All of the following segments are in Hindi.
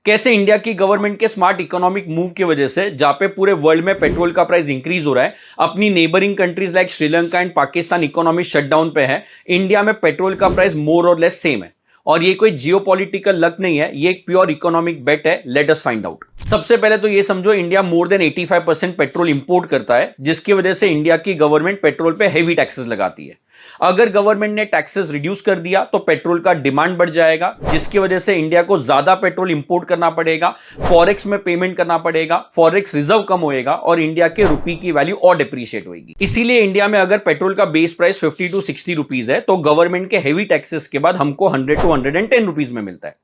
कैसे इंडिया की गवर्नमेंट के स्मार्ट इकोनॉमिक मूव की वजह से, जहां पे पूरे वर्ल्ड में पेट्रोल का प्राइस इंक्रीज हो रहा है, अपनी neighbouring countries like Sri Lanka and Pakistan economy shutdown पे है, इंडिया में पेट्रोल का प्राइस मोर और लेस सेम है। और ये कोई जियोपॉलिटिकल लक नहीं है, ये एक प्योर इकोनॉमिक बेट है। Let us find out. सबसे पहले तो ये समझो, India more than 85% petrol import करता है, जिसकी वजह से इंडिया की गवर्नमेंट पेट्रोल पे हेवी टैक्सेस लगाती है। अगर गवर्नमेंट ने टैक्सेस रिड्यूस कर दिया तो पेट्रोल का डिमांड बढ़ जाएगा, जिसकी वजह से इंडिया को ज्यादा पेट्रोल इंपोर्ट करना पड़ेगा, फॉरेक्स में पेमेंट करना पड़ेगा, फॉरेक्स रिजर्व कम होएगा और इंडिया के रुपी की वैल्यू और डिप्रिशिएट होगी। इसीलिए इंडिया में अगर पेट्रोल का बेस प्राइस 50 to 60 रुपीज है, तो गवर्नमेंट के हेवी टैक्सेस के बाद हमको 100 to 110 रुपीज में मिलता है।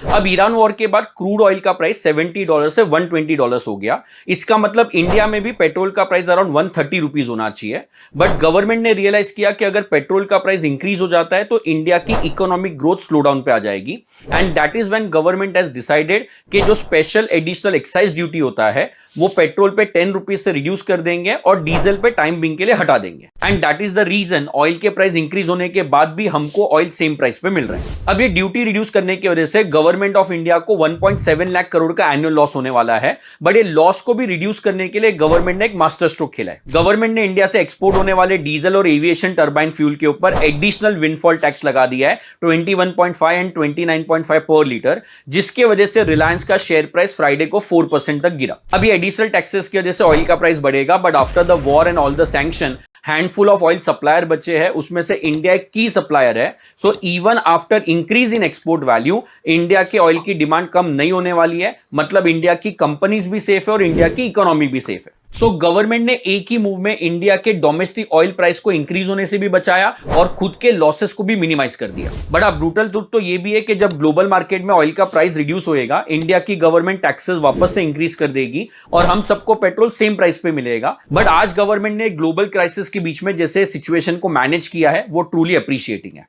अब ईरान वॉर के बाद क्रूड ऑयल का प्राइस $70 से $120 हो गया। इसका मतलब इंडिया में भी पेट्रोल का प्राइस अराउंड 130 रुपीज होना चाहिए। बट गवर्नमेंट ने रियलाइज किया कि अगर पेट्रोल का प्राइस इंक्रीज हो जाता है तो इंडिया की इकोनॉमिक ग्रोथ स्लो डाउन पे आ जाएगी। And that is when government has decided कि जो स्पेशल एडिशनल एक्साइज ड्यूटी होता है वो पेट्रोल पे 10 रुपीज से रिड्यूस कर देंगे और डीजल पे टाइम बिंग के लिए हटा देंगे। And that is the reason oil के प्राइस इंक्रीज होने के बाद भी हमको ऑयल सेम प्राइस पे मिल रहा है। अब ये ड्यूटी रिड्यूस करने की वजह से गवर्नमेंट ऑफ इंडिया को 1.7 लाख करोड़ का एनुअल लॉस होने वाला है। बट ये लॉस को भी रिड्यूस करने के लिए गवर्नमेंट ने एक मास्टर स्ट्रोक खेला है। गवर्नमेंट ने इंडिया से एक्सपोर्ट होने वाले डीजल और एविएशन टर्बाइन फ्यूल के ऊपर एडिशनल विंडफॉल टैक्स लगा दिया है 21.5 एंड 29.5 पर लीटर, जिसकी वजह से रिलायंस का शेयर प्राइस फ्राइडे को 4% तक गिरा। अब ये एडिशनल टैक्सेस की वजह से ऑयल का प्राइस बढ़ेगा, but after the war and all the sanction handful of oil supplier बचे हैं, उसमें से इंडिया एक की सप्लायर है। So even after increase in export value India के ऑयल की डिमांड कम नहीं होने वाली है। मतलब इंडिया की कंपनीज भी सेफ है और इंडिया की इकोनॉमी भी सेफ है। सो गवर्नमेंट ने एक ही मूव में इंडिया के डोमेस्टिक ऑयल प्राइस को इंक्रीज होने से भी बचाया और खुद के लॉसेस को भी मिनिमाइज कर दिया। बड़ा ब्रूटल ट्रुथ तो ये भी है कि जब ग्लोबल मार्केट में ऑयल का प्राइस रिड्यूस होएगा, इंडिया की गवर्नमेंट टैक्सेस वापस से इंक्रीज कर देगी और हम सबको पेट्रोल सेम प्राइस पे मिलेगा। बट आज गवर्नमेंट ने ग्लोबल क्राइसिस के बीच में जैसे सिचुएशन को मैनेज किया है वो ट्रूली अप्रिशिएटिंग है।